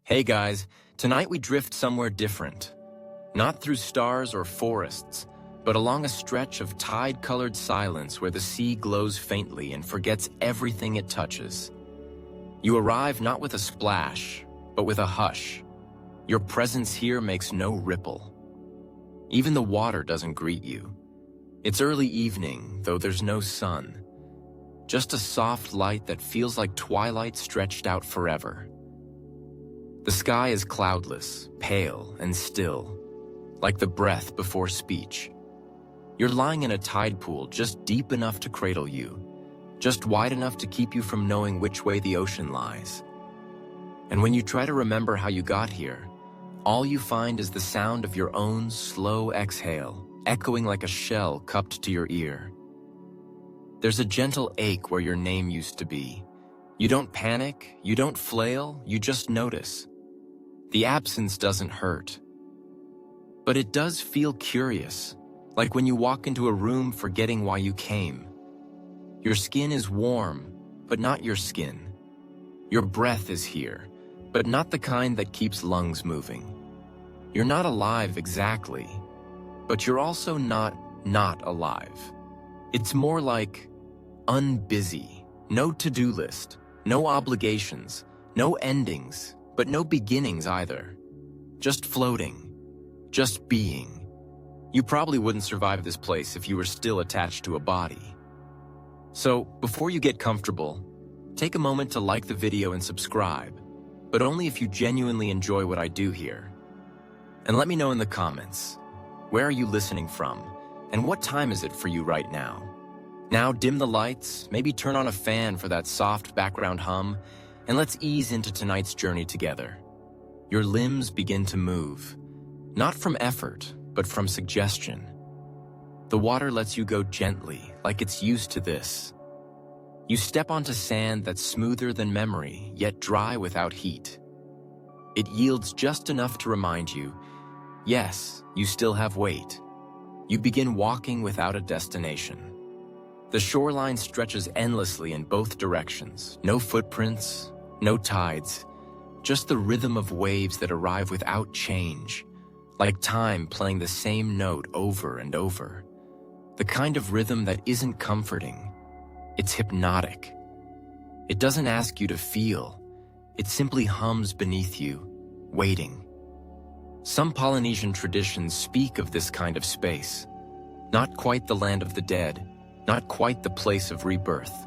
Hey guys, tonight we drift somewhere different. Not through stars or forests, but along a stretch of tide-colored silence where the sea glows faintly and forgets everything it touches. You arrive not with a splash, but with a hush. Your presence here makes no ripple. Even the water doesn't greet you. It's early evening, though there's no sun. Just a soft light that feels like twilight stretched out forever. The sky is cloudless, pale, and still, like the breath before speech. You're lying in a tide pool just deep enough to cradle you, just wide enough to keep you from knowing which way the ocean lies. And when you try to remember how you got here, all you find is the sound of your own slow exhale, echoing like a shell cupped to your ear. There's a gentle ache where your name used to be. You don't panic, you don't flail, you just notice. The absence doesn't hurt. But it does feel curious, like when you walk into a room forgetting why you came. Your skin is warm, but not your skin. Your breath is here, but not the kind that keeps lungs moving. You're not alive exactly, but you're also not alive. It's more like unbusy, no to-do list, no obligations, no endings, but no beginnings either. Just floating, just being. You probably wouldn't survive this place if you were still attached to a body. So, before you get comfortable, take a moment to like the video and subscribe, but only if you genuinely enjoy what I do here. And let me know in the comments, where are you listening from, and what time is it for you right now? Now dim the lights, maybe turn on a fan for that soft background hum, and let's ease into tonight's journey together. Your limbs begin to move, not from effort, but from suggestion. The water lets you go gently, like it's used to this. You step onto sand that's smoother than memory, yet dry without heat. It yields just enough to remind you, yes, you still have weight. You begin walking without a destination. The shoreline stretches endlessly in both directions. No footprints, no tides, just the rhythm of waves that arrive without change, like time playing the same note over and over. The kind of rhythm that isn't comforting, it's hypnotic. It doesn't ask you to feel, it simply hums beneath you, waiting. Some Polynesian traditions speak of this kind of space. Not quite the land of the dead, not quite the place of rebirth.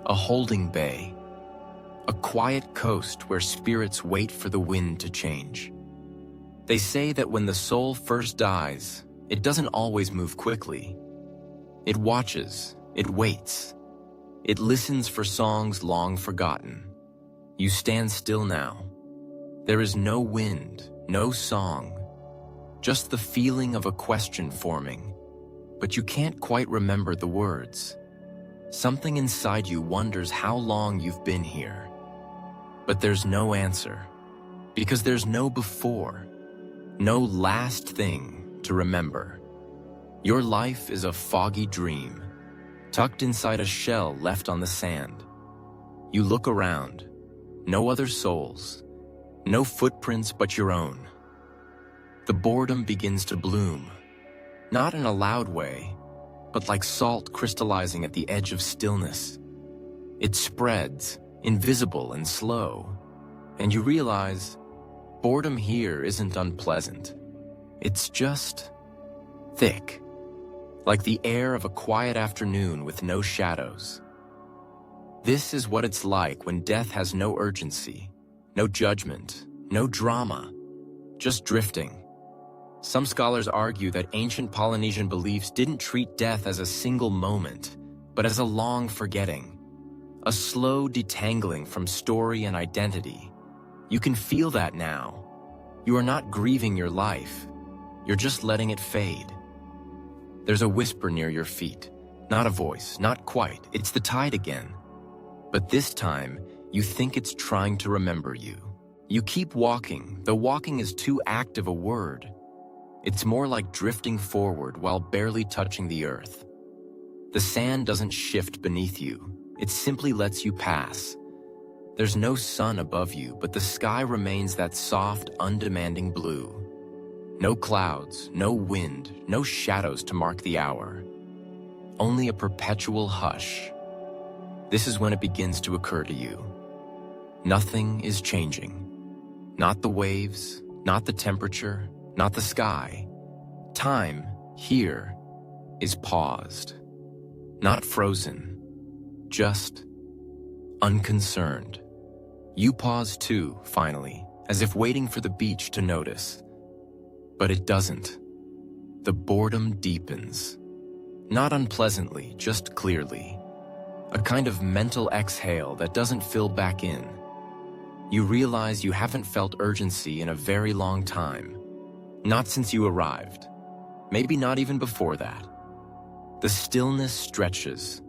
A holding bay, a quiet coast where spirits wait for the wind to change. They say that when the soul first dies, it doesn't always move quickly. It watches, it waits. It listens for songs long forgotten. You stand still now. There is no wind, no song, just the feeling of a question forming, but you can't quite remember the words. Something inside you wonders how long you've been here. But there's no answer, because there's no before, no last thing to remember. Your life is a foggy dream, tucked inside a shell left on the sand. You look around, no other souls, no footprints but your own. The boredom begins to bloom, not in a loud way, but like salt crystallizing at the edge of stillness. It spreads, invisible and slow, and you realize boredom here isn't unpleasant. It's just thick, like the air of a quiet afternoon with no shadows. This is what it's like when death has no urgency, no judgment, no drama, just drifting. Some scholars argue that ancient Polynesian beliefs didn't treat death as a single moment, but as a long forgetting. A slow detangling from story and identity. You can feel that now. You are not grieving your life. You're just letting it fade. There's a whisper near your feet. Not a voice, not quite. It's the tide again. But this time, you think it's trying to remember you. You keep walking, though walking is too active a word. It's more like drifting forward while barely touching the earth. The sand doesn't shift beneath you. It simply lets you pass. There's no sun above you, but the sky remains that soft, undemanding blue. No clouds, no wind, no shadows to mark the hour. Only a perpetual hush. This is when it begins to occur to you. Nothing is changing. Not the waves, not the temperature, not the sky. Time, here, is paused. Not frozen, just unconcerned. You pause too, finally, as if waiting for the beach to notice. But it doesn't. The boredom deepens. Not unpleasantly, just clearly. A kind of mental exhale that doesn't fill back in. You realize you haven't felt urgency in a very long time. Not since you arrived. Maybe not even before that. The stillness stretches.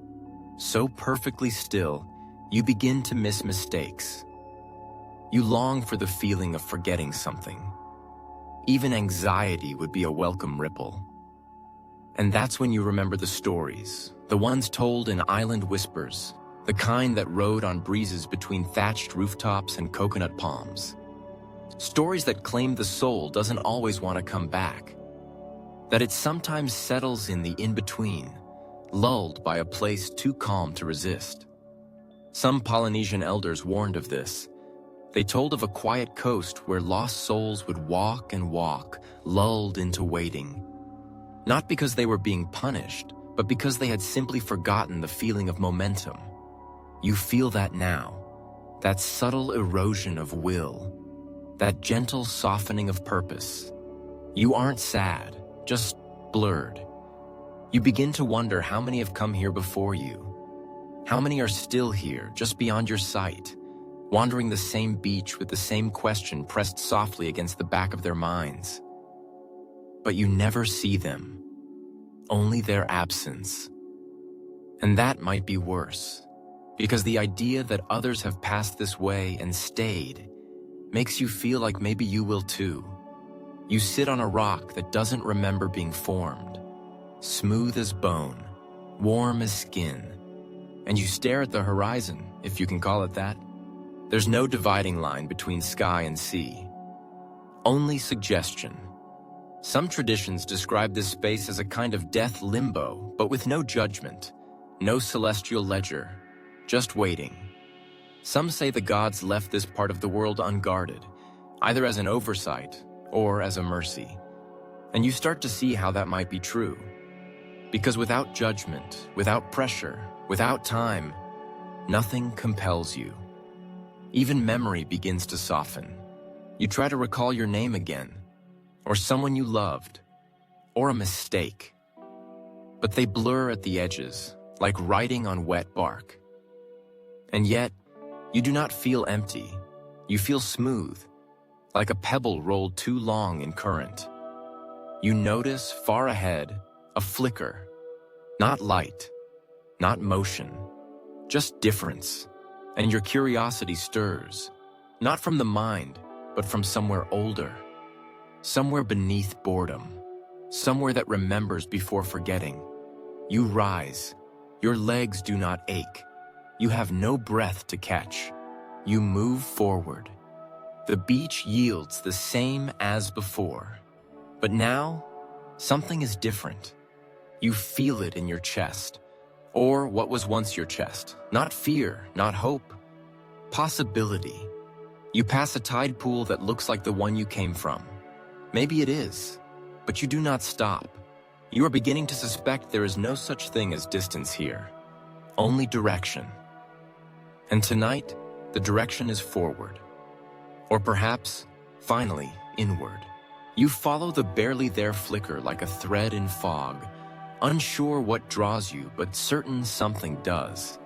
So perfectly still, you begin to miss mistakes. You long for the feeling of forgetting something. Even anxiety would be a welcome ripple. And that's when you remember the stories, the ones told in island whispers, the kind that rode on breezes between thatched rooftops and coconut palms. Stories that claim the soul doesn't always want to come back. That it sometimes settles in the in-between, lulled by a place too calm to resist. Some Polynesian elders warned of this. They told of a quiet coast where lost souls would walk and walk, lulled into waiting. Not because they were being punished, but because they had simply forgotten the feeling of momentum. You feel that now, that subtle erosion of will, that gentle softening of purpose. You aren't sad, just blurred. You begin to wonder how many have come here before you. How many are still here, just beyond your sight, wandering the same beach with the same question pressed softly against the back of their minds. But you never see them, only their absence. And that might be worse, because the idea that others have passed this way and stayed makes you feel like maybe you will too. You sit on a rock that doesn't remember being formed, smooth as bone, warm as skin, and you stare at the horizon, if you can call it that. There's no dividing line between sky and sea. Only suggestion. Some traditions describe this space as a kind of death limbo, but with no judgment, no celestial ledger, just waiting. Some say the gods left this part of the world unguarded, either as an oversight or as a mercy. And you start to see how that might be true. Because without judgment, without pressure, without time, nothing compels you. Even memory begins to soften. You try to recall your name again, or someone you loved, or a mistake. But they blur at the edges, like writing on wet bark. And yet, you do not feel empty. You feel smooth, like a pebble rolled too long in current. You notice far ahead a flicker, not light, not motion, just difference. And your curiosity stirs, not from the mind, but from somewhere older, somewhere beneath boredom, somewhere that remembers before forgetting. You rise. Your legs do not ache. You have no breath to catch. You move forward. The beach yields the same as before. But now, something is different. You feel it in your chest. Or what was once your chest. Not fear, not hope. Possibility. You pass a tide pool that looks like the one you came from. Maybe it is, but you do not stop. You are beginning to suspect there is no such thing as distance here. Only direction. And tonight, the direction is forward. Or perhaps, finally, inward. You follow the barely there flicker like a thread in fog, unsure what draws you, but certain something does.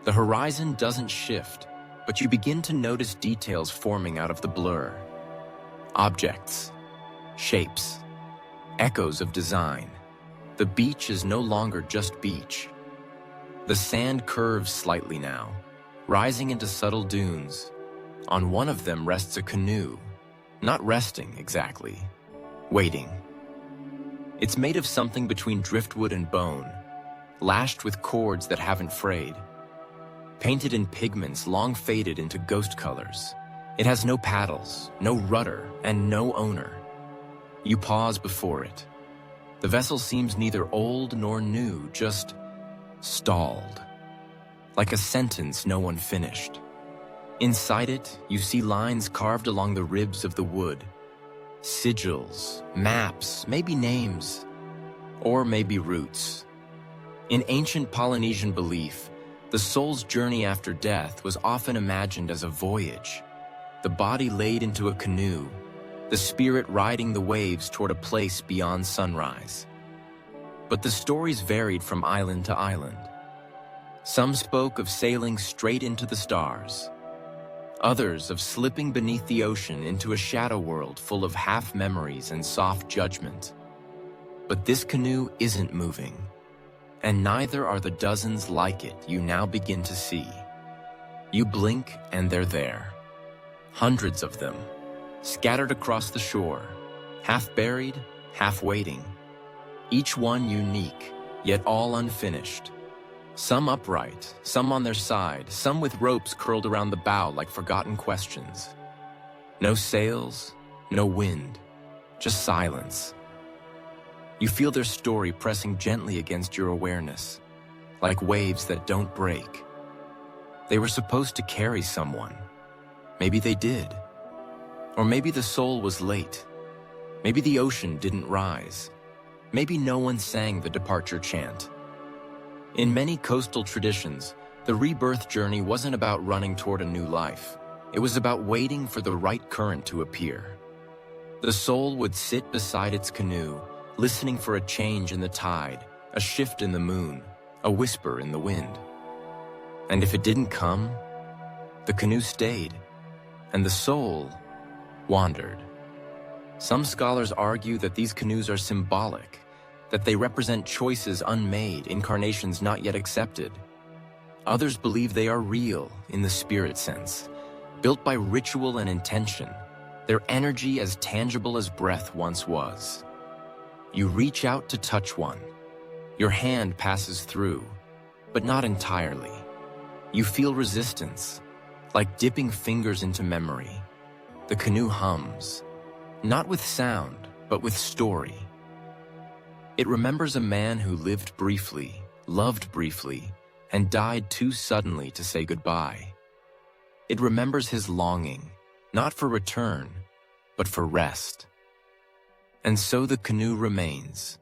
The horizon doesn't shift, but you begin to notice details forming out of the blur. Objects, shapes, echoes of design. The beach is no longer just beach. The sand curves slightly now, rising into subtle dunes. On one of them rests a canoe, not resting exactly, waiting. It's made of something between driftwood and bone, lashed with cords that haven't frayed. painted in pigments long faded into ghost colors. It has no paddles, no rudder, and no owner. You pause before it. The vessel seems neither old nor new, just stalled, like a sentence no one finished. Inside it, you see lines carved along the ribs of the wood. Sigils, maps, maybe names, or maybe roots. In ancient Polynesian belief, the soul's journey after death was often imagined as a voyage, the body laid into a canoe, the spirit riding the waves toward a place beyond sunrise. But the stories varied from island to island. Some spoke of sailing straight into the stars, others of slipping beneath the ocean into a shadow world full of half-memories and soft judgment. But this canoe isn't moving, and neither are the dozens like it you now begin to see. You blink and they're there. Hundreds of them, scattered across the shore, half buried, half waiting. Each one unique, yet all unfinished. Some upright, some on their side, some with ropes curled around the bow like forgotten questions. No sails, no wind, just silence. You feel their story pressing gently against your awareness, like waves that don't break. They were supposed to carry someone. Maybe they did. Or maybe the soul was late. Maybe the ocean didn't rise. Maybe no one sang the departure chant. In many coastal traditions, the rebirth journey wasn't about running toward a new life. It was about waiting for the right current to appear. The soul would sit beside its canoe, listening for a change in the tide, a shift in the moon, a whisper in the wind. And if it didn't come, the canoe stayed, and the soul wandered. Some scholars argue that these canoes are symbolic, that they represent choices unmade, incarnations not yet accepted. Others believe they are real in the spirit sense, built by ritual and intention, their energy as tangible as breath once was. You reach out to touch one. Your hand passes through, but not entirely. You feel resistance, like dipping fingers into memory. The canoe hums, not with sound, but with story. It remembers a man who lived briefly, loved briefly, and died too suddenly to say goodbye. It remembers his longing, not for return, but for rest. And so the canoe remains,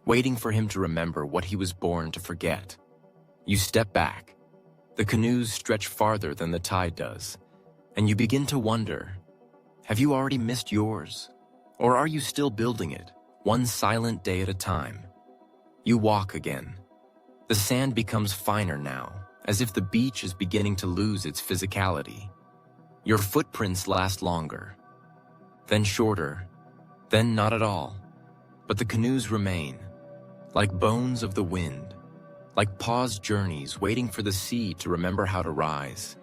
waiting for him to remember what he was born to forget. You step back. The canoes stretch farther than the tide does, and you begin to wonder, have you already missed yours? Or are you still building it, one silent day at a time? You walk again. The sand becomes finer now, as if the beach is beginning to lose its physicality. Your footprints last longer, then shorter, then not at all. But the canoes remain, like bones of the wind, like paused journeys waiting for the sea to remember how to rise.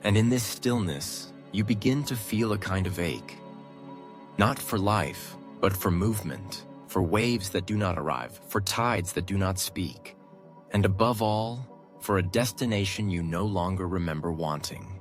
And in this stillness, you begin to feel a kind of ache. Not for life, but for movement, for waves that do not arrive, for tides that do not speak, and above all, for a destination you no longer remember wanting.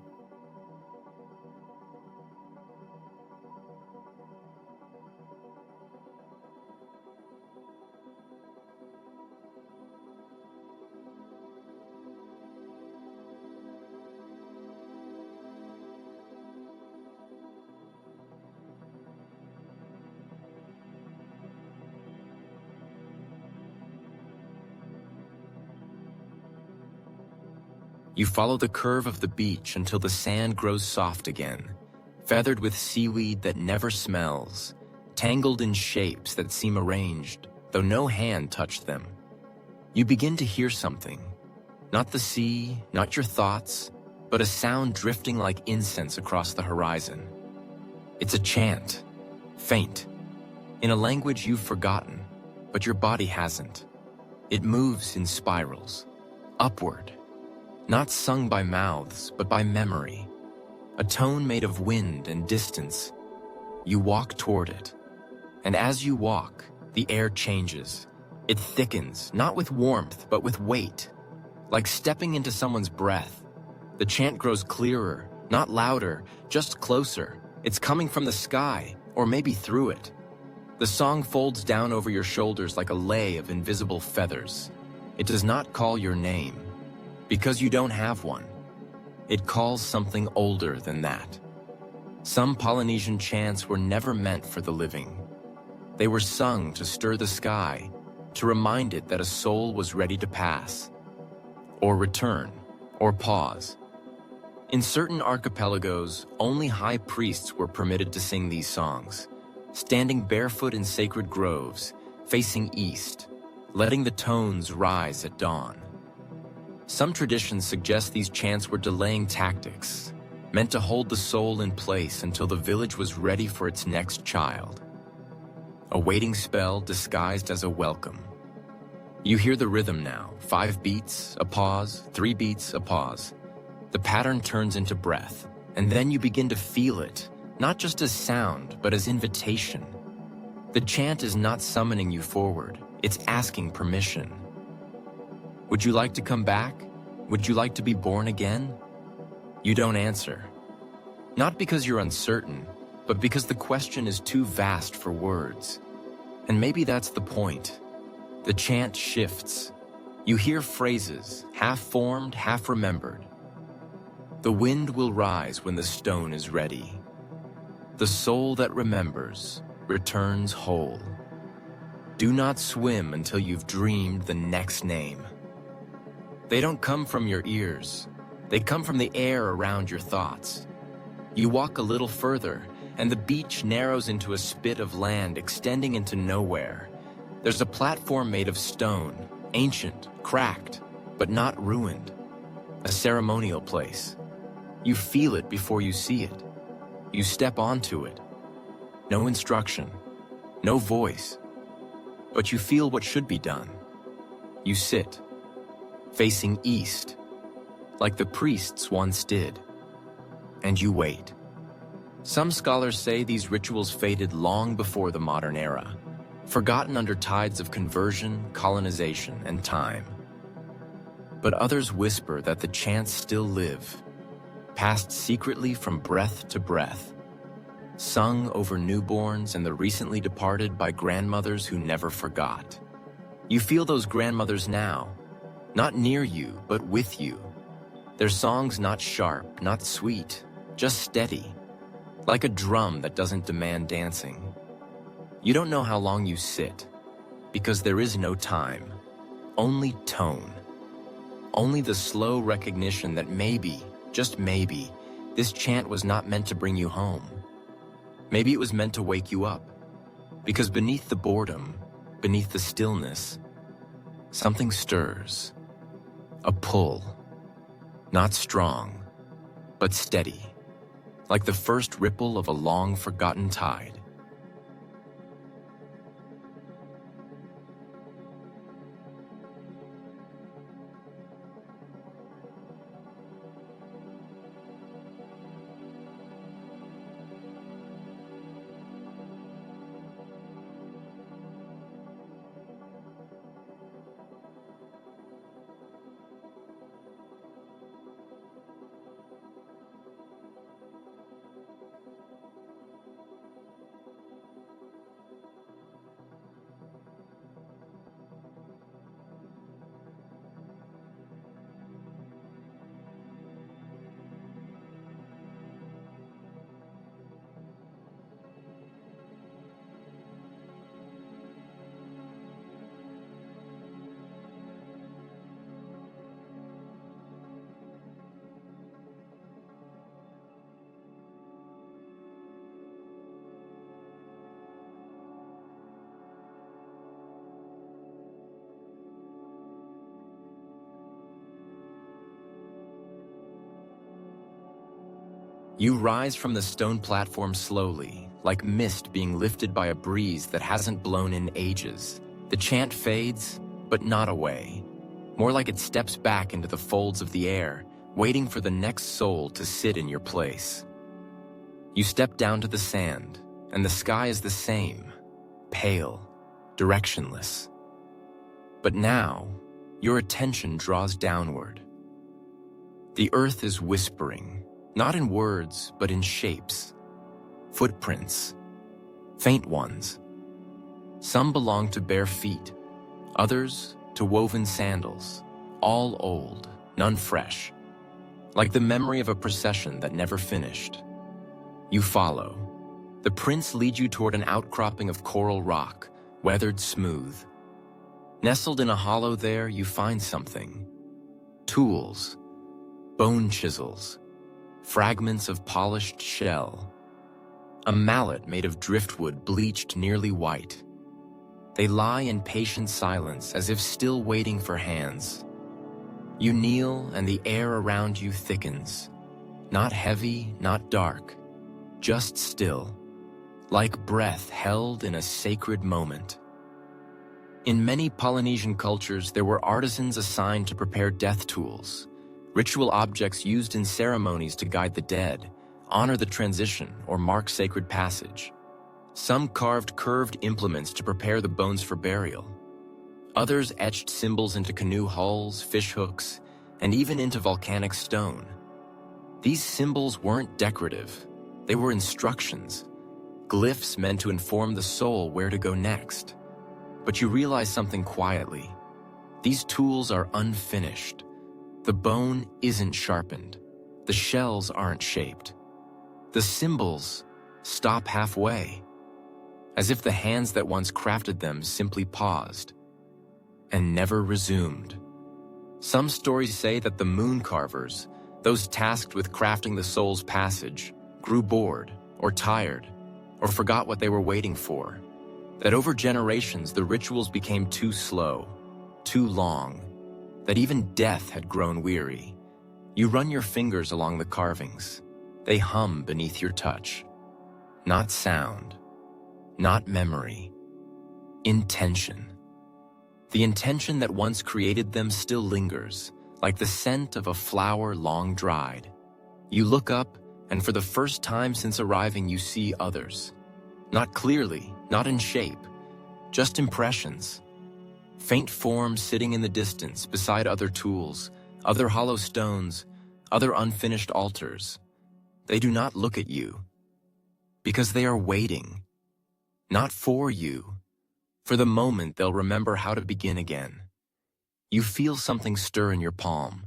You follow the curve of the beach until the sand grows soft again, feathered with seaweed that never smells, tangled in shapes that seem arranged, though no hand touched them. You begin to hear something, not the sea, not your thoughts, but a sound drifting like incense across the horizon. It's a chant, faint, in a language you've forgotten, but your body hasn't. It moves in spirals, upward, not sung by mouths, but by memory, a tone made of wind and distance. You walk toward it, and as you walk, the air changes. It thickens, not with warmth, but with weight, like stepping into someone's breath, The chant grows clearer, not louder, just closer. It's coming from the sky, or maybe through it. The song folds down over your shoulders like a lei of invisible feathers. It does not call your name, because you don't have one. It calls something older than that. Some Polynesian chants were never meant for the living. They were sung to stir the sky, to remind it that a soul was ready to pass, or return, or pause. In certain archipelagos, only high priests were permitted to sing these songs, standing barefoot in sacred groves, facing east, letting the tones rise at dawn. Some traditions suggest these chants were delaying tactics, meant to hold the soul in place until the village was ready for its next child. A waiting spell disguised as a welcome. You hear the rhythm now, 5 beats, a pause, 3 beats, a pause. The pattern turns into breath, and then you begin to feel it, not just as sound, but as invitation. The chant is not summoning you forward, it's asking permission. Would you like to come back? Would you like to be born again? You don't answer. Not because you're uncertain, but because the question is too vast for words. And maybe that's the point. The chant shifts. You hear phrases, half formed, half remembered. The wind will rise when the stone is ready. The soul that remembers returns whole. Do not swim until you've dreamed the next name. They don't come from your ears. They come from the air around your thoughts. You walk a little further, and the beach narrows into a spit of land extending into nowhere. There's a platform made of stone, ancient, cracked, but not ruined. A ceremonial place. You feel it before you see it. You step onto it. No instruction, no voice, but you feel what should be done. You sit, facing east, like the priests once did, and you wait. Some scholars say these rituals faded long before the modern era, forgotten under tides of conversion, colonization, and time. But others whisper that the chants still live, passed secretly from breath to breath, sung over newborns and the recently departed by grandmothers who never forgot. You feel those grandmothers now, not near you, but with you. Their songs not sharp, not sweet, just steady, like a drum that doesn't demand dancing. You don't know how long you sit, because there is no time, only tone. Only the slow recognition that maybe, just maybe, this chant was not meant to bring you home. Maybe it was meant to wake you up, because beneath the boredom, beneath the stillness, something stirs. A pull, not strong, but steady, like the first ripple of a long-forgotten tide. You rise from the stone platform slowly, like mist being lifted by a breeze that hasn't blown in ages. The chant fades, but not away. More like it steps back into the folds of the air, waiting for the next soul to sit in your place. You step down to the sand, and the sky is the same, pale, directionless. But now, your attention draws downward. The earth is whispering, not in words, but in shapes. Footprints, faint ones. Some belong to bare feet, others to woven sandals, all old, none fresh, like the memory of a procession that never finished. You follow. The prints lead you toward an outcropping of coral rock, weathered smooth. Nestled in a hollow there, you find something. Tools, bone chisels, fragments of polished shell. A mallet made of driftwood bleached nearly white. They lie in patient silence as if still waiting for hands. You kneel and the air around you thickens. Not heavy, not dark, just still, like breath held in a sacred moment. In many Polynesian cultures, there were artisans assigned to prepare death tools, ritual objects used in ceremonies to guide the dead, honor the transition, or mark sacred passage. Some carved curved implements to prepare the bones for burial. Others etched symbols into canoe hulls, fish hooks, and even into volcanic stone. These symbols weren't decorative. They were instructions, glyphs meant to inform the soul where to go next. But you realize something quietly. These tools are unfinished. The bone isn't sharpened. The shells aren't shaped. The symbols stop halfway, as if the hands that once crafted them simply paused and never resumed. Some stories say that the moon carvers, those tasked with crafting the soul's passage, grew bored or tired or forgot what they were waiting for. That over generations the rituals became too slow, too long, that even death had grown weary. You run your fingers along the carvings. They hum beneath your touch. Not sound, not memory, intention. The intention that once created them still lingers, like the scent of a flower long dried. You look up, and for the first time since arriving, you see others. Not clearly, not in shape, just impressions. Faint forms sitting in the distance beside other tools, other hollow stones, other unfinished altars. They do not look at you, because they are waiting, not for you. For the moment they'll remember how to begin again. You feel something stir in your palm,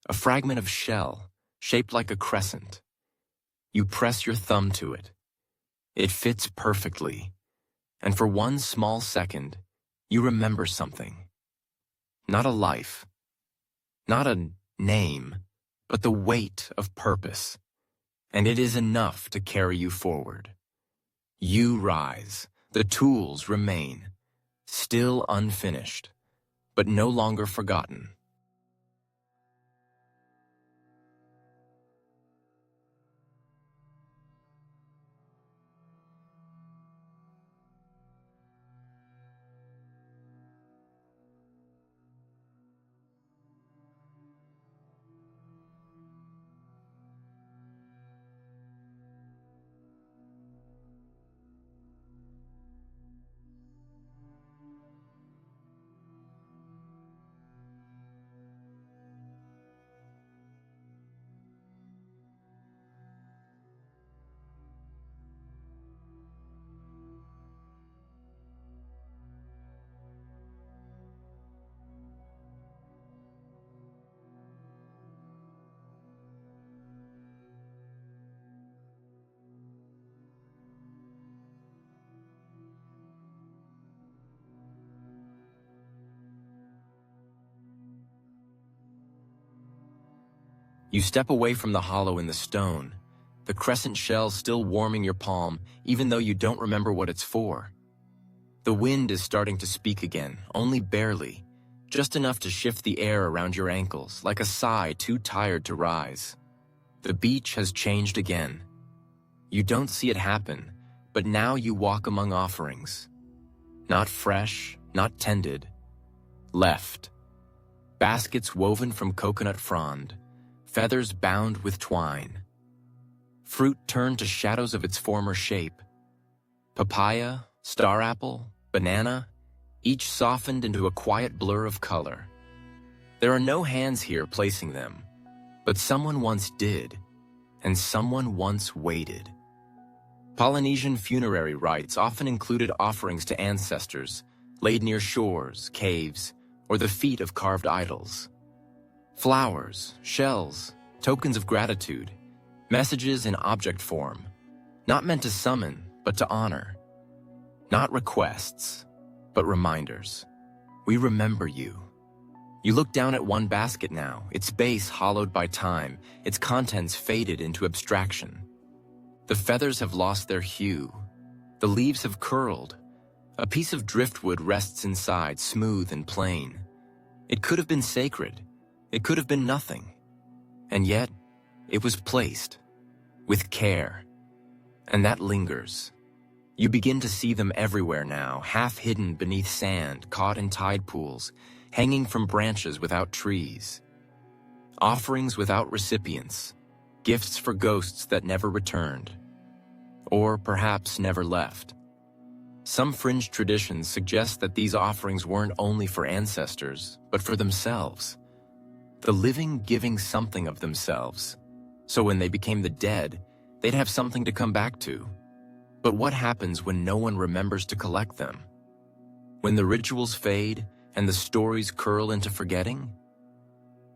a fragment of shell shaped like a crescent. You press your thumb to it. It fits perfectly, and for one small second, you remember something. Not a life, not a name, but the weight of purpose, and it is enough to carry you forward. You rise, the tools remain, still unfinished, but no longer forgotten. You step away from the hollow in the stone, the crescent shell still warming your palm, even though you don't remember what it's for. The wind is starting to speak again, only barely, just enough to shift the air around your ankles, like a sigh too tired to rise. The beach has changed again. You don't see it happen, but now you walk among offerings. Not fresh, not tended. Left. Baskets woven from coconut frond, feathers bound with twine. Fruit turned to shadows of its former shape. Papaya, star apple, banana, each softened into a quiet blur of color. There are no hands here placing them, But someone once did, and someone once waited. Polynesian funerary rites often included offerings to ancestors, laid near shores, caves, or the feet of carved idols. Flowers, shells, tokens of gratitude, messages in object form, not meant to summon, but to honor. Not requests, but reminders. We remember you. You look down at one basket now, its base hollowed by time, its contents faded into abstraction. The feathers have lost their hue. The leaves have curled. A piece of driftwood rests inside, smooth and plain. It could have been sacred. It could have been nothing. And yet, it was placed, with care. And that lingers. You begin to see them everywhere now, half hidden beneath sand, caught in tide pools, hanging from branches without trees. Offerings without recipients, gifts for ghosts that never returned. Or perhaps never left. Some fringe traditions suggest that these offerings weren't only for ancestors, but for themselves. The living giving something of themselves. So when they became the dead, they'd have something to come back to. But what happens when no one remembers to collect them? When the rituals fade and the stories curl into forgetting?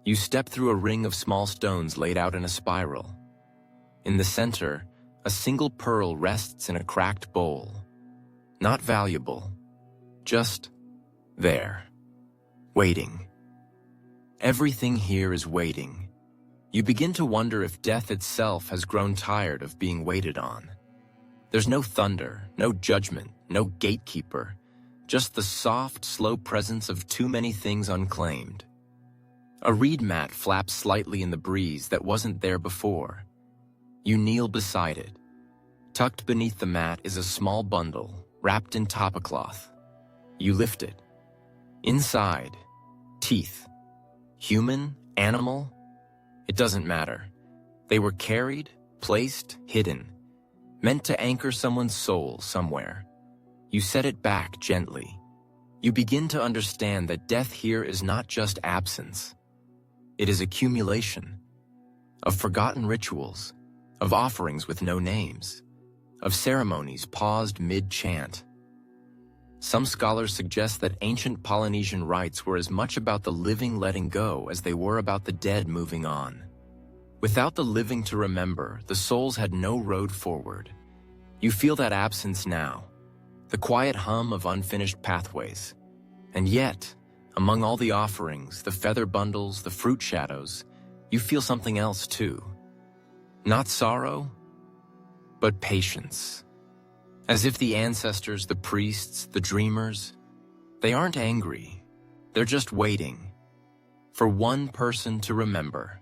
You step through a ring of small stones laid out in a spiral. In the center, a single pearl rests in a cracked bowl. Not valuable, just there, waiting. Everything here is waiting. You begin to wonder if death itself has grown tired of being waited on. There's no thunder, no judgment, no gatekeeper, just the soft, slow presence of too many things unclaimed. A reed mat flaps slightly in the breeze that wasn't there before. You kneel beside it. Tucked beneath the mat is a small bundle, wrapped in topicloth. You lift it. Inside, teeth. Human, animal, it doesn't matter. They were carried, placed, hidden, meant to anchor someone's soul somewhere. You set it back gently. You begin to understand that death here is not just absence. It is accumulation of forgotten rituals, of offerings with no names, of ceremonies paused mid-chant. Some scholars suggest that ancient Polynesian rites were as much about the living letting go as they were about the dead moving on. Without the living to remember, the souls had no road forward. You feel that absence now, the quiet hum of unfinished pathways. And yet, among all the offerings, the feather bundles, the fruit shadows, you feel something else too. Not sorrow, but patience. As if the ancestors, the priests, the dreamers, they aren't angry. They're just waiting for one person to remember.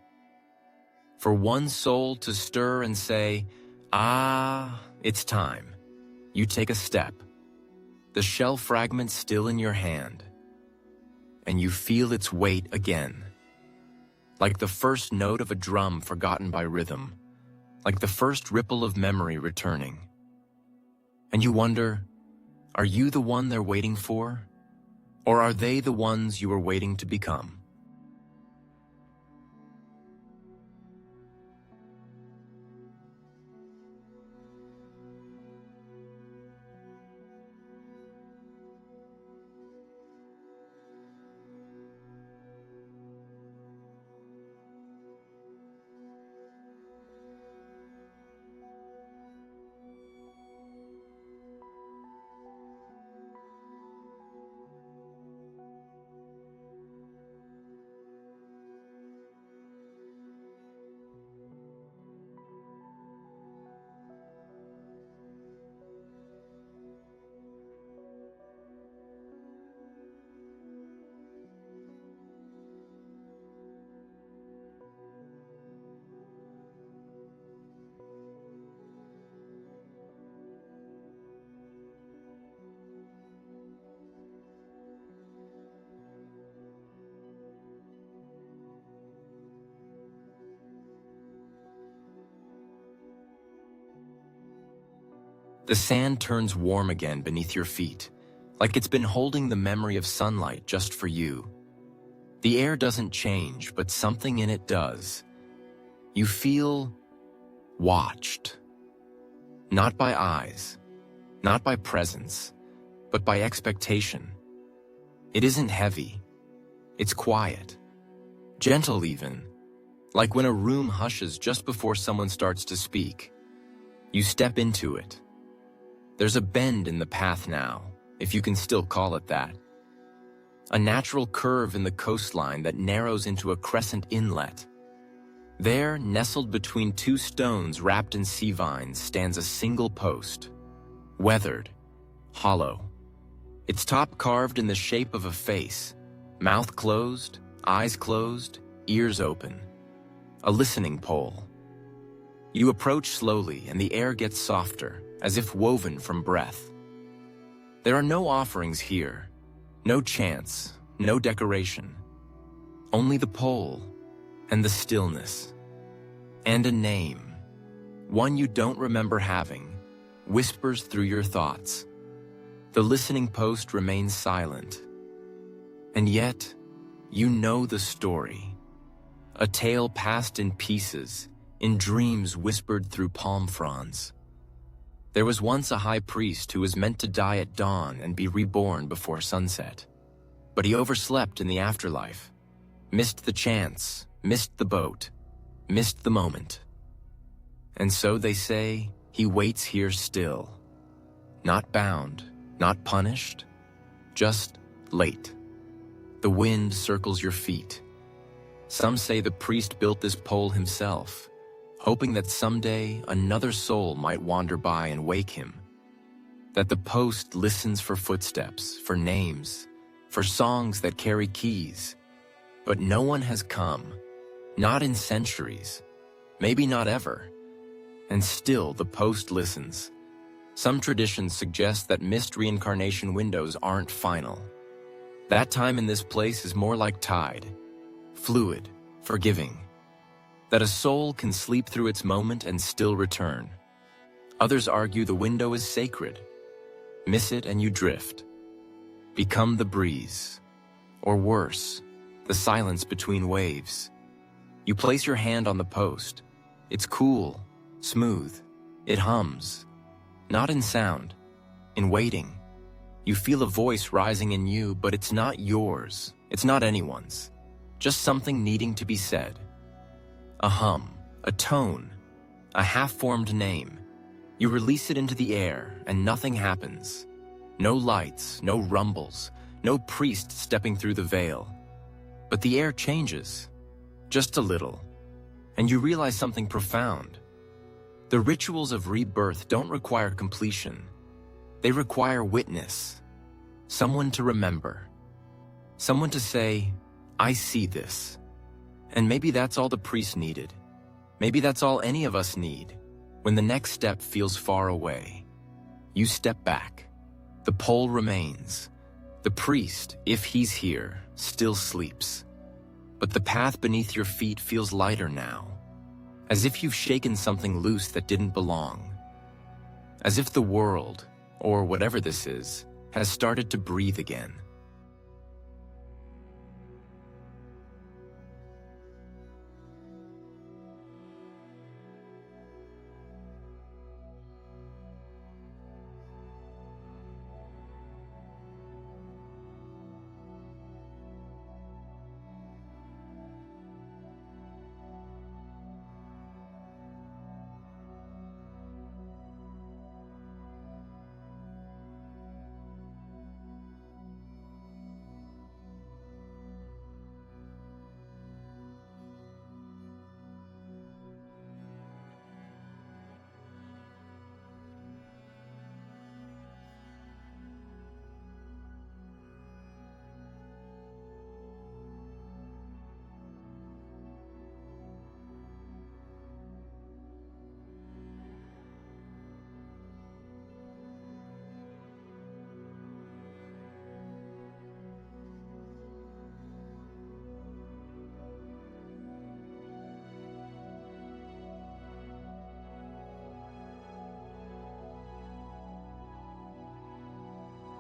For one soul to stir and say, "Ah, it's time." You take a step, the shell fragment still in your hand, and you feel its weight again. Like the first note of a drum forgotten by rhythm, like the first ripple of memory returning. And you wonder, are you the one they're waiting for? Or are they the ones you are waiting to become? The sand turns warm again beneath your feet, like it's been holding the memory of sunlight just for you. The air doesn't change, but something in it does. You feel watched. Not by eyes, not by presence, but by expectation. It isn't heavy. It's quiet. Gentle even, like when a room hushes just before someone starts to speak. You step into it. There's a bend in the path now, if you can still call it that. A natural curve in the coastline that narrows into a crescent inlet. There, nestled between two stones wrapped in sea vines, stands a single post. Weathered, hollow. Its top carved in the shape of a face, mouth closed, eyes closed, ears open. A listening pole. You approach slowly and the air gets softer, as if woven from breath. There are no offerings here, no chants, no decoration. Only the pole and the stillness. And a name, one you don't remember having, whispers through your thoughts. The listening post remains silent. And yet, you know the story. A tale passed in pieces, in dreams whispered through palm fronds. There was once a high priest who was meant to die at dawn and be reborn before sunset. But he overslept in the afterlife, missed the chance, missed the boat, missed the moment. And so they say, he waits here still. Not bound, not punished, just late. The wind circles your feet. Some say the priest built this pole himself, hoping that someday another soul might wander by and wake him. That the post listens for footsteps, for names, for songs that carry keys. But no one has come, not in centuries, maybe not ever. And still the post listens. Some traditions suggest that missed reincarnation windows aren't final. That time in this place is more like tide, fluid, forgiving. That a soul can sleep through its moment and still return. Others argue the window is sacred. Miss it and you drift. Become the breeze. Or worse, the silence between waves. You place your hand on the post. It's cool, smooth. It hums. Not in sound, in waiting. You feel a voice rising in you, but it's not yours. It's not anyone's. Just something needing to be said. A hum, a tone, a half-formed name. You release it into the air, and nothing happens. No lights, no rumbles, no priest stepping through the veil. But the air changes, just a little, and you realize something profound. The rituals of rebirth don't require completion. They require witness, someone to remember, someone to say, I see this. And maybe that's all the priest needed. Maybe that's all any of us need when the next step feels far away. You step back. The pole remains. The priest, if he's here, still sleeps. But the path beneath your feet feels lighter now, as if you've shaken something loose that didn't belong. As if the world, or whatever this is, has started to breathe again.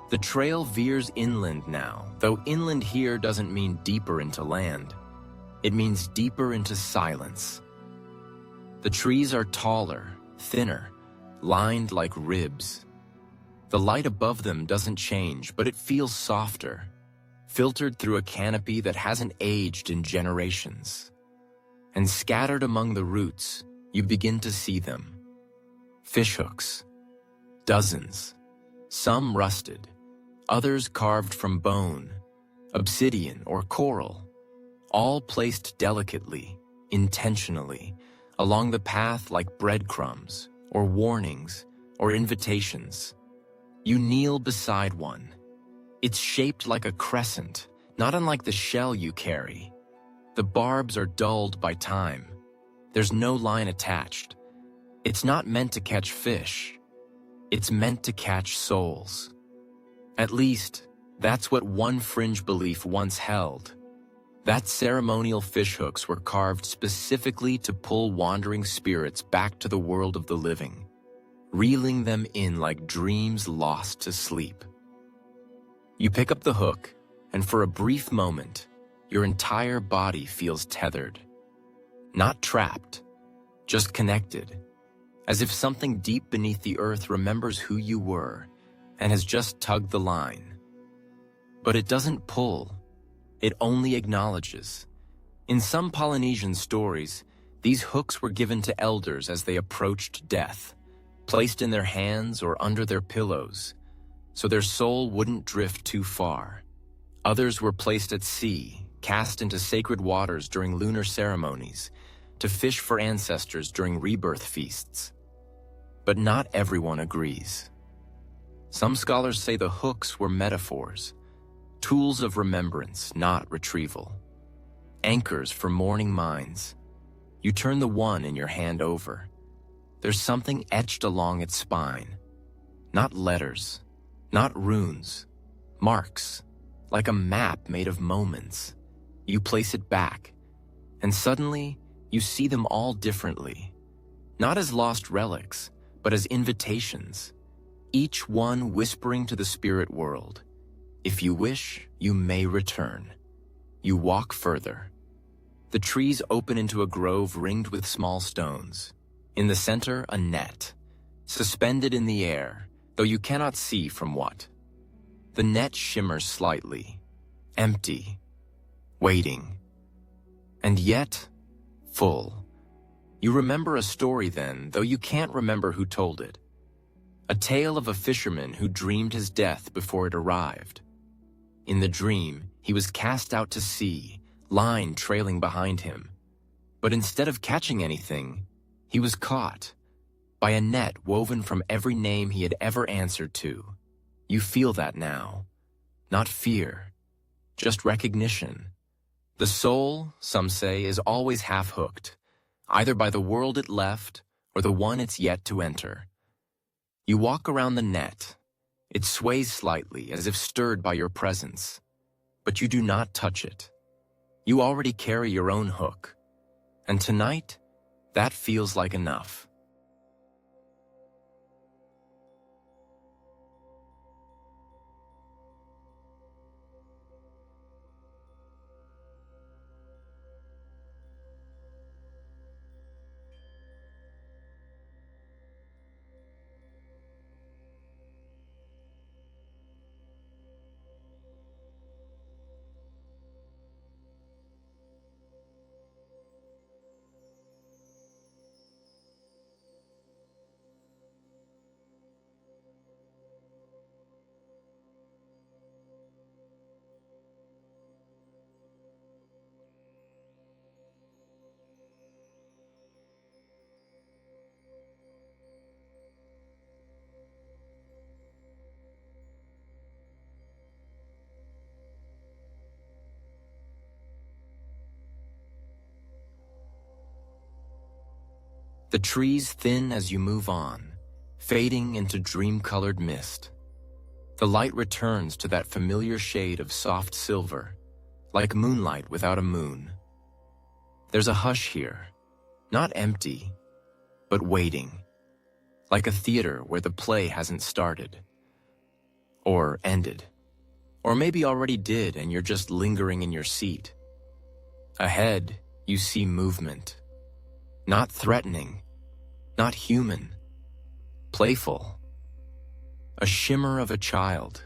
The trail veers inland now, though inland here doesn't mean deeper into land. It means deeper into silence. The trees are taller, thinner, lined like ribs. The light above them doesn't change, but it feels softer, filtered through a canopy that hasn't aged in generations. And scattered among the roots, you begin to see them. Fishhooks. Dozens. Some rusted, others carved from bone, obsidian, or coral, all placed delicately, intentionally, along the path like breadcrumbs, or warnings, or invitations. You kneel beside one. It's shaped like a crescent, not unlike the shell you carry. The barbs are dulled by time. There's no line attached. It's not meant to catch fish. It's meant to catch souls. At least, that's what one fringe belief once held. That ceremonial fishhooks were carved specifically to pull wandering spirits back to the world of the living, reeling them in like dreams lost to sleep. You pick up the hook, and for a brief moment, your entire body feels tethered. Not trapped, just connected, as if something deep beneath the earth remembers who you were and has just tugged the line. But it doesn't pull, it only acknowledges. In some Polynesian stories, these hooks were given to elders as they approached death, placed in their hands or under their pillows, so their soul wouldn't drift too far. Others were placed at sea, cast into sacred waters during lunar ceremonies, to fish for ancestors during rebirth feasts. But not everyone agrees. Some scholars say the hooks were metaphors, tools of remembrance, not retrieval. Anchors for mourning minds. You turn the one in your hand over. There's something etched along its spine. Not letters, not runes, marks, like a map made of moments. You place it back, and suddenly you see them all differently. Not as lost relics, but as invitations, each one whispering to the spirit world, if you wish, you may return. You walk further. The trees open into a grove ringed with small stones. In the center, a net, suspended in the air, though you cannot see from what. The net shimmers slightly, empty, waiting, and yet full. You remember a story then, though you can't remember who told it. A tale of a fisherman who dreamed his death before it arrived. In the dream, he was cast out to sea, line trailing behind him. But instead of catching anything, he was caught by a net woven from every name he had ever answered to. You feel that now. Not fear, just recognition. The soul, some say, is always half-hooked, either by the world it left or the one it's yet to enter. You walk around the net. It sways slightly, as if stirred by your presence, but you do not touch it. You already carry your own hook, and tonight, that feels like enough. The trees thin as you move on, fading into dream-colored mist. The light returns to that familiar shade of soft silver, like moonlight without a moon. There's a hush here, not empty, but waiting, like a theater where the play hasn't started, or ended, or maybe already did and you're just lingering in your seat. Ahead, you see movement. Not threatening, not human, playful. A shimmer of a child,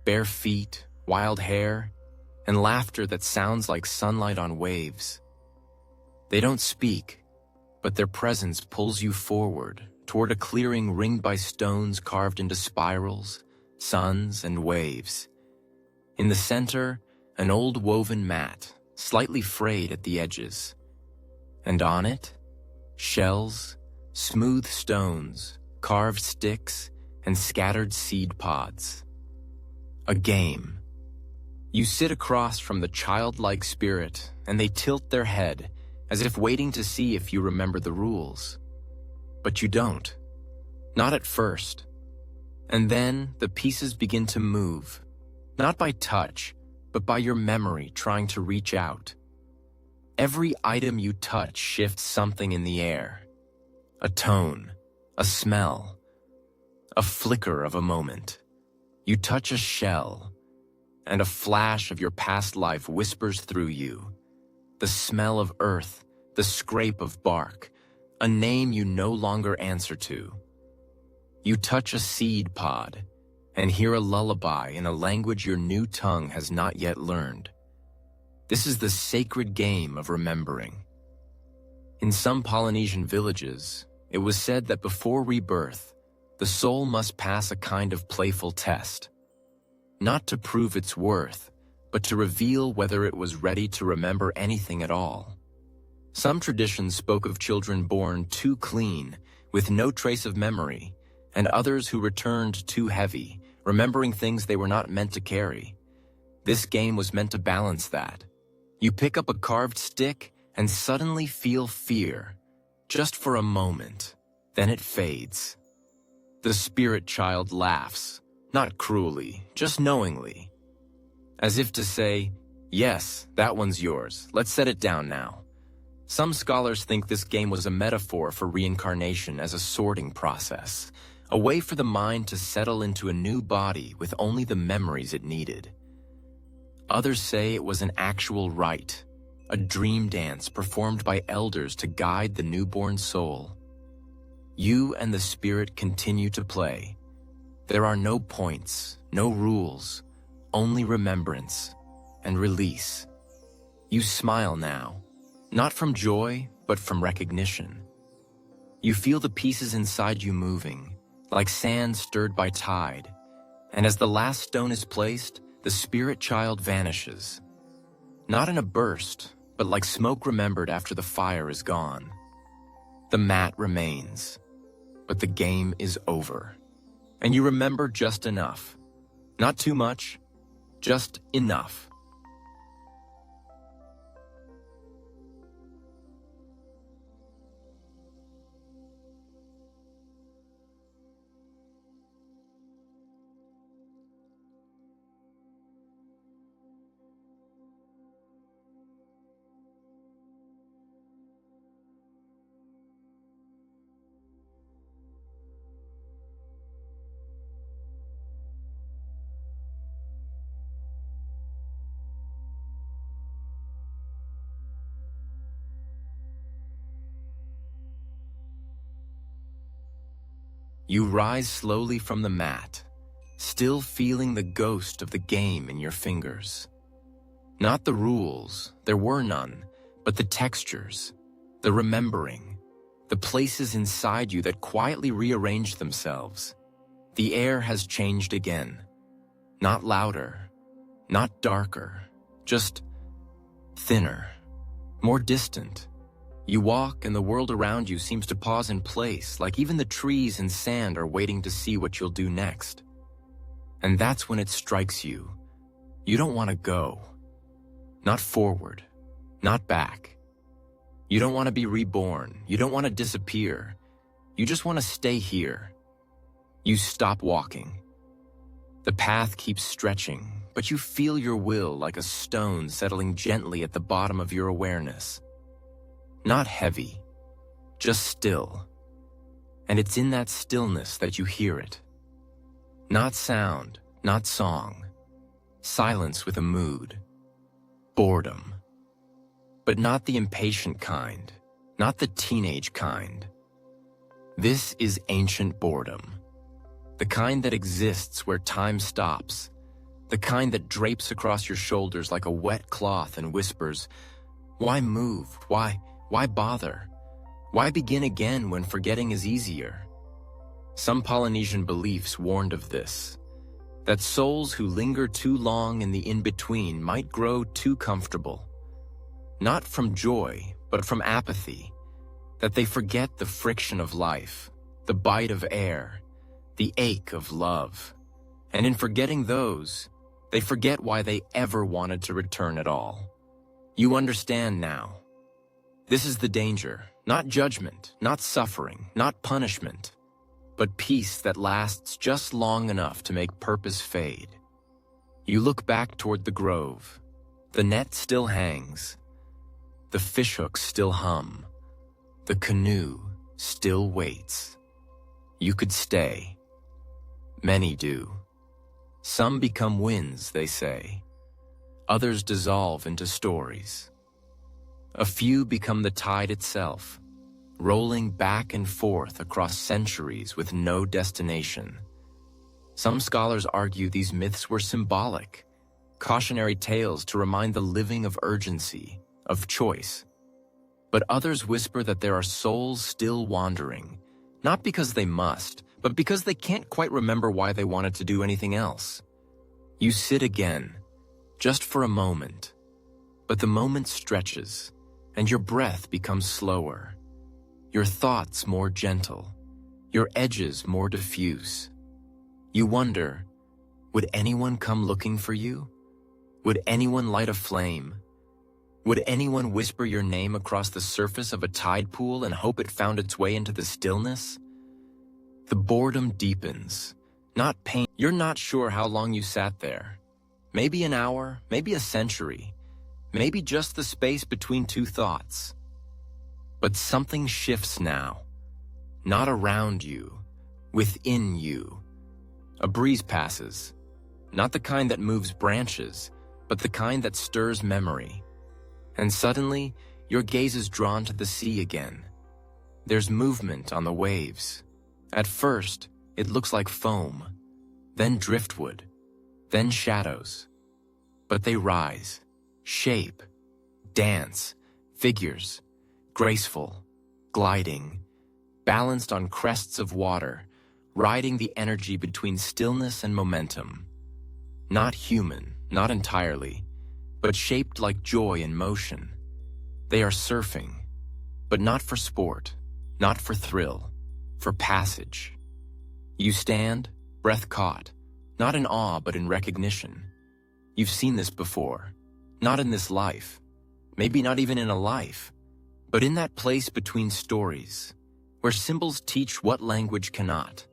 bare feet, wild hair, and laughter that sounds like sunlight on waves. They don't speak, but their presence pulls you forward toward a clearing ringed by stones carved into spirals, suns, and waves. In the center, an old woven mat, slightly frayed at the edges. And on it, shells, smooth stones, carved sticks, and scattered seed pods. A game. You sit across from the childlike spirit, and they tilt their head, as if waiting to see if you remember the rules. But you don't. Not at first. And then the pieces begin to move, not by touch, but by your memory trying to reach out. Every item you touch shifts something in the air. A tone, a smell, a flicker of a moment. You touch a shell, and a flash of your past life whispers through you. The smell of earth, the scrape of bark, a name you no longer answer to. You touch a seed pod and hear a lullaby in a language your new tongue has not yet learned. This is the sacred game of remembering. In some Polynesian villages, it was said that before rebirth, the soul must pass a kind of playful test, not to prove its worth, but to reveal whether it was ready to remember anything at all. Some traditions spoke of children born too clean, with no trace of memory, and others who returned too heavy, remembering things they were not meant to carry. This game was meant to balance that. You pick up a carved stick and suddenly feel fear, just for a moment. Then it fades. The spirit child laughs, not cruelly, just knowingly, as if to say, "Yes, that one's yours. Let's set it down now." Some scholars think this game was a metaphor for reincarnation as a sorting process, a way for the mind to settle into a new body with only the memories it needed. Others say it was an actual rite, a dream dance performed by elders to guide the newborn soul. You and the spirit continue to play. There are no points, no rules, only remembrance and release. You smile now, not from joy, but from recognition. You feel the pieces inside you moving, like sand stirred by tide, and as the last stone is placed, the spirit child vanishes. Not in a burst, but like smoke remembered after the fire is gone. The mat remains, but the game is over. And you remember just enough. Not too much, just enough. You rise slowly from the mat, still feeling the ghost of the game in your fingers. Not the rules, there were none, but the textures, the remembering, the places inside you that quietly rearranged themselves. The air has changed again. Not louder, not darker, just thinner, more distant. You walk and the world around you seems to pause in place, like even the trees and sand are waiting to see what you'll do next. And that's when it strikes you. You don't want to go. Not forward, not back. You don't want to be reborn. You don't want to disappear. You just want to stay here. You stop walking. The path keeps stretching, but you feel your will like a stone settling gently at the bottom of your awareness. Not heavy, just still. And it's in that stillness that you hear it. Not sound, not song. Silence with a mood. Boredom. But not the impatient kind. not the teenage kind. This is ancient boredom, the kind that exists where time stops, the kind that drapes across your shoulders like a wet cloth and whispers, "Why move? Why bother? Why begin again when forgetting is easier?" Some Polynesian beliefs warned of this, that souls who linger too long in the in-between might grow too comfortable, not from joy, but from apathy, that they forget the friction of life, the bite of air, the ache of love, and in forgetting those, they forget why they ever wanted to return at all. You understand now. This is the danger, not judgment, not suffering, not punishment, but peace that lasts just long enough to make purpose fade. You look back toward the grove. The net still hangs. The fishhooks still hum. The canoe still waits. You could stay. Many do. Some become winds, they say. Others dissolve into stories. A few become the tide itself, rolling back and forth across centuries with no destination. Some scholars argue these myths were symbolic, cautionary tales to remind the living of urgency, of choice. But others whisper that there are souls still wandering, not because they must, but because they can't quite remember why they wanted to do anything else. You sit again, just for a moment, but the moment stretches, and your breath becomes slower, your thoughts more gentle, your edges more diffuse. You wonder, would anyone come looking for you? Would anyone light a flame? Would anyone whisper your name across the surface of a tide pool and hope it found its way into the stillness? The boredom deepens, not pain. You're not sure how long you sat there. Maybe an hour, maybe a century, maybe just the space between two thoughts. But something shifts now, not around you, within you. A breeze passes, not the kind that moves branches, but the kind that stirs memory. And suddenly, your gaze is drawn to the sea again. There's movement on the waves. At first, it looks like foam, then driftwood, then shadows. But they rise, shape, dance, figures, graceful, gliding, balanced on crests of water, riding the energy between stillness and momentum. Not human, not entirely, but shaped like joy in motion. They are surfing, but not for sport, not for thrill, for passage. You stand, breath caught, not in awe but in recognition. You've seen this before, not in this life, maybe not even in a life, but in that place between stories, where symbols teach what language cannot.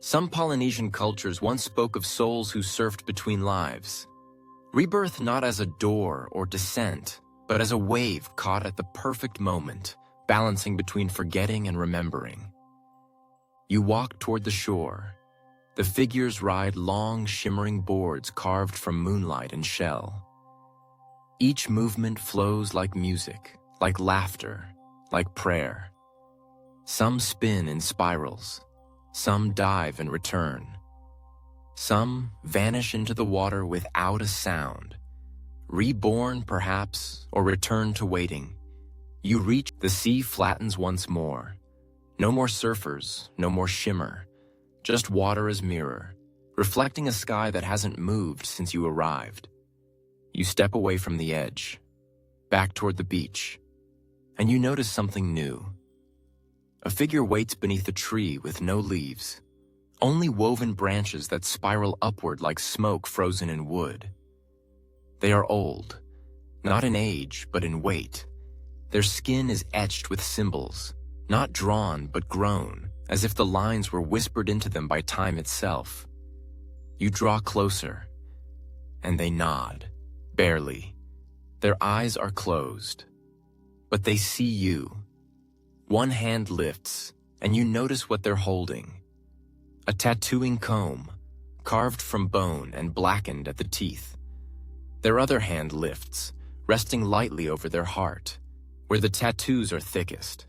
Some Polynesian cultures once spoke of souls who surfed between lives. Rebirth not as a door or descent, but as a wave caught at the perfect moment, balancing between forgetting and remembering. You walk toward the shore. The figures ride long, shimmering boards carved from moonlight and shell. Each movement flows like music, like laughter, like prayer. Some spin in spirals, some dive and return. Some vanish into the water without a sound, reborn perhaps, or return to waiting. You reach, the sea flattens once more. No more surfers, no more shimmer, just water as mirror, reflecting a sky that hasn't moved since you arrived. You step away from the edge, back toward the beach, and you notice something new. A figure waits beneath a tree with no leaves, only woven branches that spiral upward like smoke frozen in wood. They are old, not in age, but in weight. Their skin is etched with symbols, not drawn but grown, as if the lines were whispered into them by time itself. You draw closer, and they nod, barely. Their eyes are closed, but they see you. One hand lifts, and you notice what they're holding. A tattooing comb, carved from bone and blackened at the teeth. Their other hand lifts, resting lightly over their heart, where the tattoos are thickest,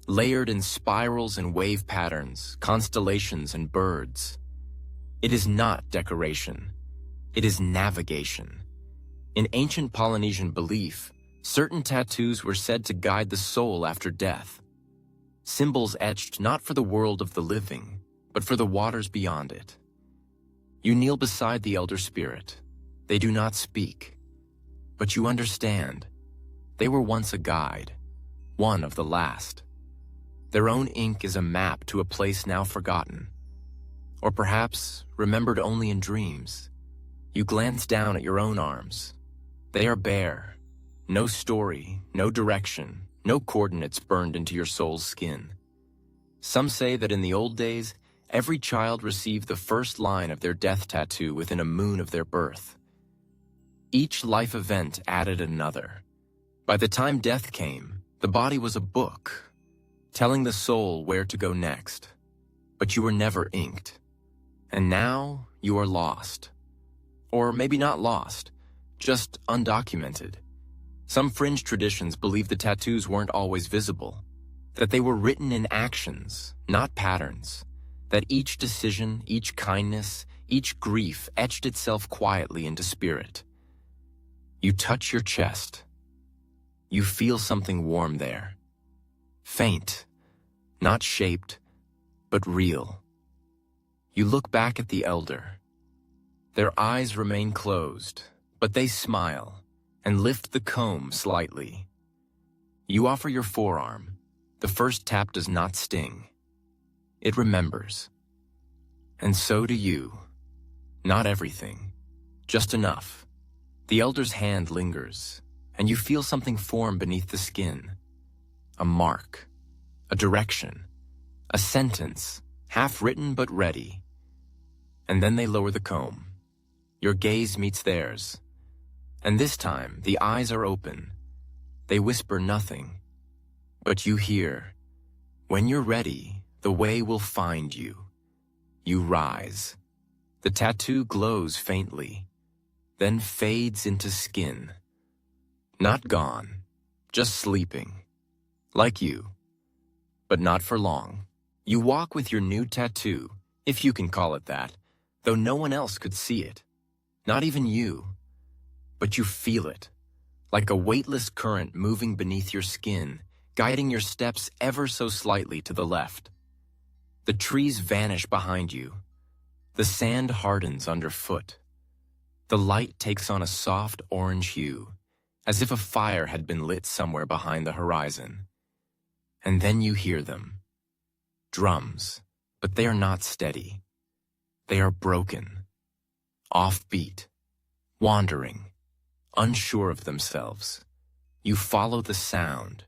layered in spirals and wave patterns, constellations and birds. It is not decoration. It is navigation. In ancient Polynesian belief, certain tattoos were said to guide the soul after death. Symbols etched not for the world of the living, but for the waters beyond it. You kneel beside the elder spirit. They do not speak, but you understand. They were once a guide, one of the last. Their own ink is a map to a place now forgotten, or perhaps remembered only in dreams. You glance down at your own arms. They are bare. No story, no direction, no coordinates burned into your soul's skin. Some say that in the old days, every child received the first line of their death tattoo within a moon of their birth. Each life event added another. By the time death came, the body was a book, telling the soul where to go next. But you were never inked. And now you are lost. Or maybe not lost, just undocumented. Some fringe traditions believe the tattoos weren't always visible, that they were written in actions, not patterns, that each decision, each kindness, each grief etched itself quietly into spirit. You touch your chest. You feel something warm there. Faint, not shaped, but real. You look back at the elder. Their eyes remain closed, but they smile and lift the comb slightly. You offer your forearm. The first tap does not sting. It remembers. And so do you. Not everything, just enough. The elder's hand lingers, and you feel something form beneath the skin. A mark, a direction, a sentence, half written but ready. And then they lower the comb. Your gaze meets theirs. And this time, the eyes are open. They whisper nothing. But you hear, when you're ready, the way will find you. You rise. The tattoo glows faintly, then fades into skin. Not gone, just sleeping. Like you. But not for long. You walk with your new tattoo, if you can call it that, though no one else could see it. Not even you. But you feel it, like a weightless current moving beneath your skin, guiding your steps ever so slightly to the left. The trees vanish behind you. The sand hardens underfoot. The light takes on a soft orange hue, as if a fire had been lit somewhere behind the horizon. And then you hear them. Drums, but they are not steady. They are broken, offbeat, wandering, unsure of themselves. You follow the sound.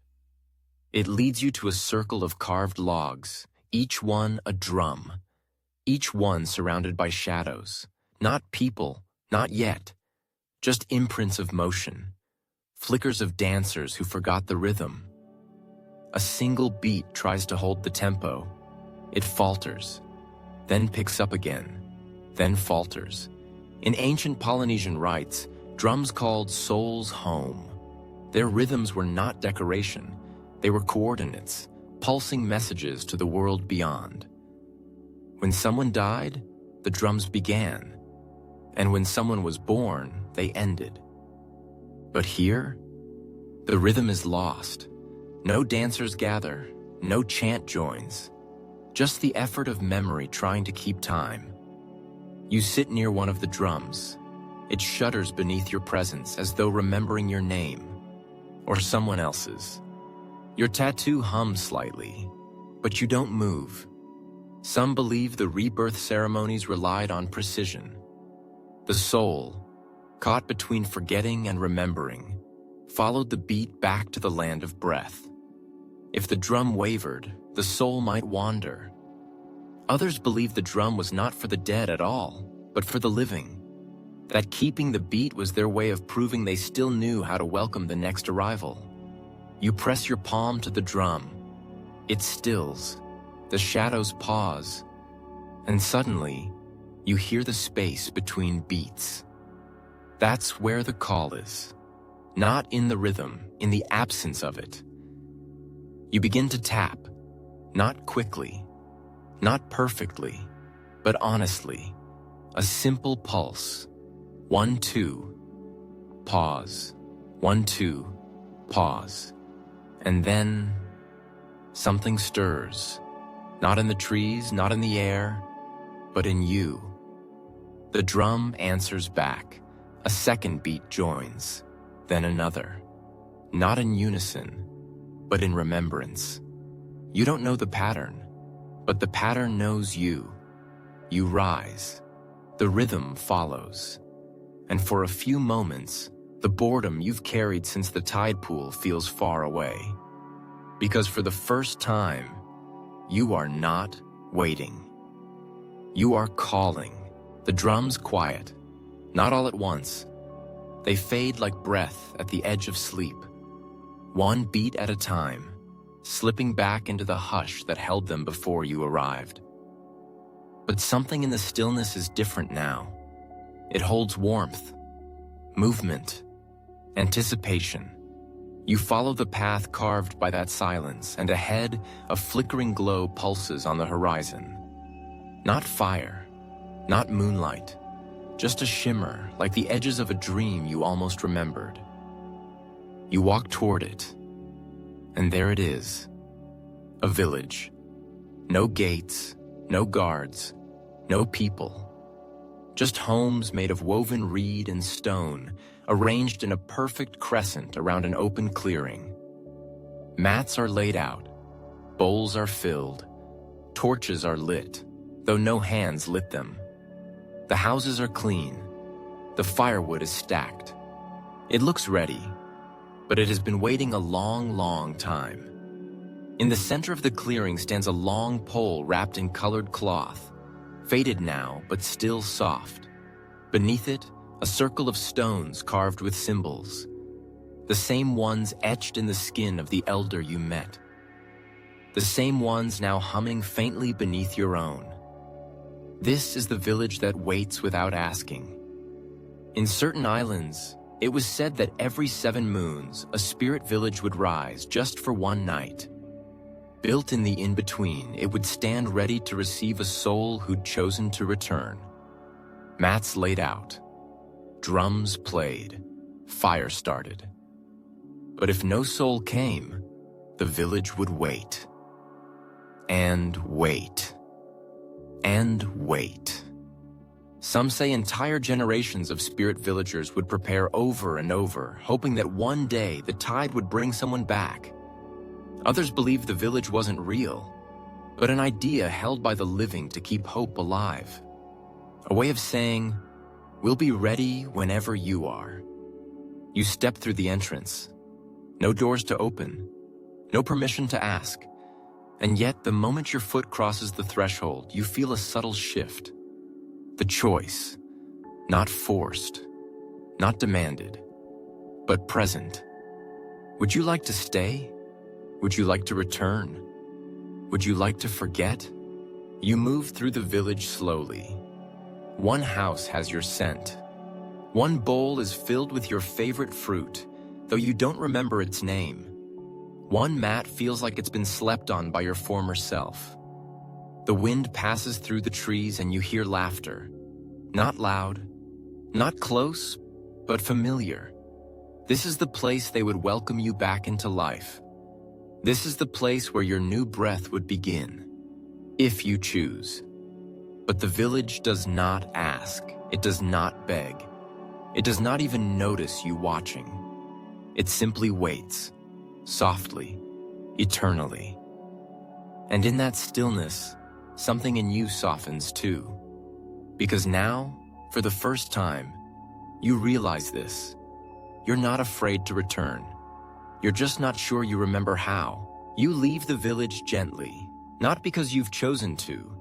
It leads you to a circle of carved logs, each one a drum, each one surrounded by shadows, not people, not yet, just imprints of motion, flickers of dancers who forgot the rhythm. A single beat tries to hold the tempo. It falters, then picks up again, then falters. In ancient Polynesian rites, drums called souls home. Their rhythms were not decoration. They were coordinates, pulsing messages to the world beyond. When someone died, the drums began. And when someone was born, they ended. But here, the rhythm is lost. No dancers gather, no chant joins. Just the effort of memory trying to keep time. You sit near one of the drums. It shudders beneath your presence as though remembering your name, or someone else's. Your tattoo hums slightly, but you don't move. Some believe the rebirth ceremonies relied on precision. The soul, caught between forgetting and remembering, followed the beat back to the land of breath. If the drum wavered, the soul might wander. Others believe the drum was not for the dead at all, but for the living. That keeping the beat was their way of proving they still knew how to welcome the next arrival. You press your palm to the drum. It stills. The shadows pause. And suddenly, you hear the space between beats. That's where the call is. Not in the rhythm, in the absence of it, You begin to tap, not quickly, not perfectly, but honestly. A simple pulse. 1, 2, pause. 1, 2, pause. And then something stirs. Not in the trees, not in the air, but in you. The drum answers back. A second beat joins, then another. Not in unison, but in remembrance. You don't know the pattern, but the pattern knows you. You rise. The rhythm follows. And for a few moments, the boredom you've carried since the tide pool feels far away. Because for the first time, you are not waiting. You are calling. The drums quiet, not all at once. They fade like breath at the edge of sleep. One beat at a time, slipping back into the hush that held them before you arrived. But something in the stillness is different now. It holds warmth, movement, anticipation. You follow the path carved by that silence, and ahead, a flickering glow pulses on the horizon. Not fire, not moonlight, just a shimmer like the edges of a dream you almost remembered. You walk toward it, and there it is. A village. No gates, no guards, no people. Just homes made of woven reed and stone, arranged in a perfect crescent around an open clearing. Mats are laid out, bowls are filled, torches are lit, though no hands lit them. The houses are clean, the firewood is stacked. It looks ready, but it has been waiting a long, long time. In the center of the clearing stands a long pole wrapped in colored cloth, faded now, but still soft. Beneath it, a circle of stones carved with symbols, the same ones etched in the skin of the elder you met. The same ones now humming faintly beneath your own. This is the village that waits without asking. In certain islands, it was said that every 7 moons, a spirit village would rise just for one night. Built in the in-between, it would stand ready to receive a soul who'd chosen to return. Mats laid out. Drums played. Fire started. But if no soul came, the village would wait. And wait. And wait. Some say entire generations of spirit villagers would prepare over and over, hoping that one day the tide would bring someone back. Others believed the village wasn't real, but an idea held by the living to keep hope alive. A way of saying, we'll be ready whenever you are. You step through the entrance. No doors to open, no permission to ask. And yet, the moment your foot crosses the threshold, you feel a subtle shift. The choice, not forced, not demanded, but present. Would you like to stay? Would you like to return? Would you like to forget? You move through the village slowly. One house has your scent. One bowl is filled with your favorite fruit, though you don't remember its name. One mat feels like it's been slept on by your former self. The wind passes through the trees and you hear laughter. Not loud, not close, but familiar. This is the place they would welcome you back into life. This is the place where your new breath would begin, if you choose. But the village does not ask. It does not beg. It does not even notice you watching. It simply waits, softly, eternally. And in that stillness, something in you softens too. Because now, for the first time, you realize this. You're not afraid to return. You're just not sure you remember how. You leave the village gently, not because you've chosen to,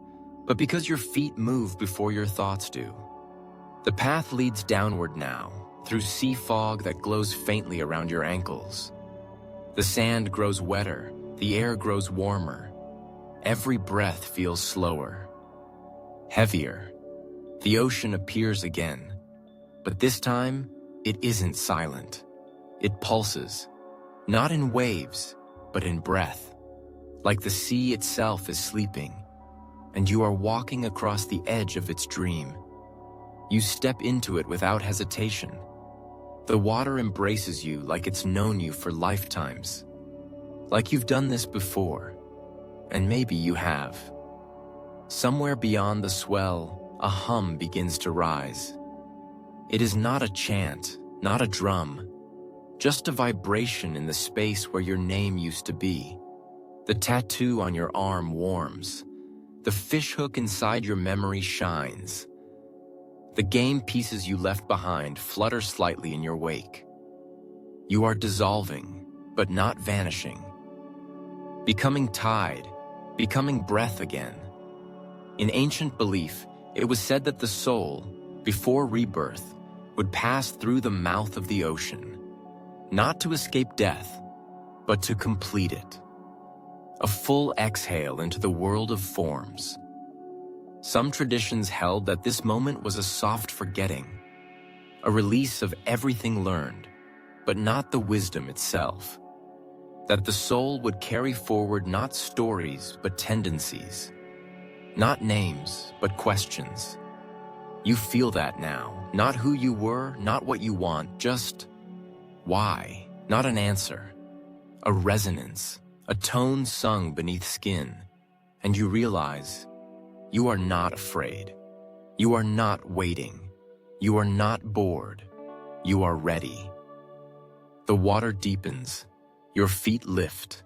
but because your feet move before your thoughts do. The path leads downward now, through sea fog that glows faintly around your ankles. The sand grows wetter, the air grows warmer. Every breath feels slower, heavier. The ocean appears again, but this time, it isn't silent. It pulses, not in waves, but in breath. like the sea itself is sleeping, and you are walking across the edge of its dream. You step into it without hesitation. The water embraces you like it's known you for lifetimes. Like you've done this before, and maybe you have. Somewhere beyond the swell, a hum begins to rise. It is not a chant, not a drum, just a vibration in the space where your name used to be. The tattoo on your arm warms. The fishhook inside your memory shines. The game pieces you left behind flutter slightly in your wake. You are dissolving, but not vanishing. Becoming tide, becoming breath again. In ancient belief, it was said that the soul, before rebirth, would pass through the mouth of the ocean, not to escape death, but to complete it. A full exhale into the world of forms. Some traditions held that this moment was a soft forgetting, a release of everything learned, but not the wisdom itself. That the soul would carry forward not stories, but tendencies. Not names, but questions. You feel that now, not who you were, not what you want, just why, not an answer. A resonance, a tone sung beneath skin, and you realize you are not afraid. You are not waiting. You are not bored. You are ready. The water deepens. Your feet lift.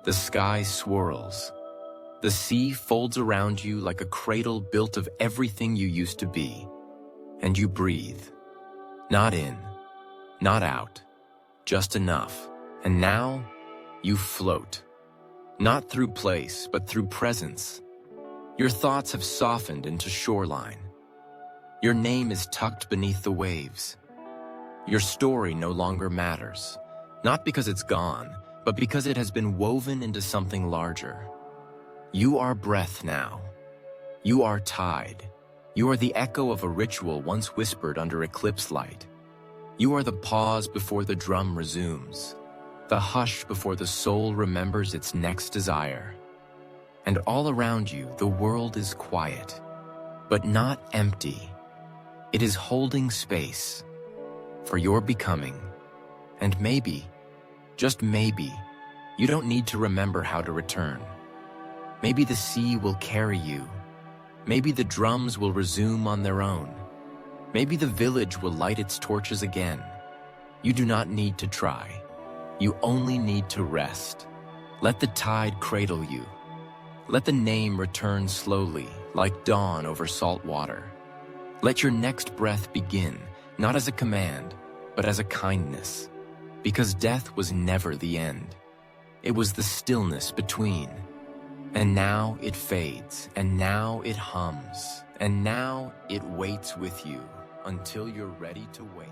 The sky swirls. The sea folds around you like a cradle built of everything you used to be. And you breathe. Not in, not out, just enough. And now, you float. Not through place, but through presence. Your thoughts have softened into shoreline. Your name is tucked beneath the waves. Your story no longer matters, not because it's gone, but because it has been woven into something larger. You are breath now. You are tide. You are the echo of a ritual once whispered under eclipse light. You are the pause before the drum resumes, the hush before the soul remembers its next desire. And all around you, the world is quiet, but not empty. It is holding space for your becoming. And maybe, just maybe, you don't need to remember how to return. Maybe the sea will carry you. Maybe the drums will resume on their own. Maybe the village will light its torches again. You do not need to try. You only need to rest. Let the tide cradle you. Let the name return slowly, like dawn over salt water. Let your next breath begin, not as a command, but as a kindness. Because death was never the end. It was the stillness between. And now it fades, and now it hums, and now it waits with you until you're ready to wake.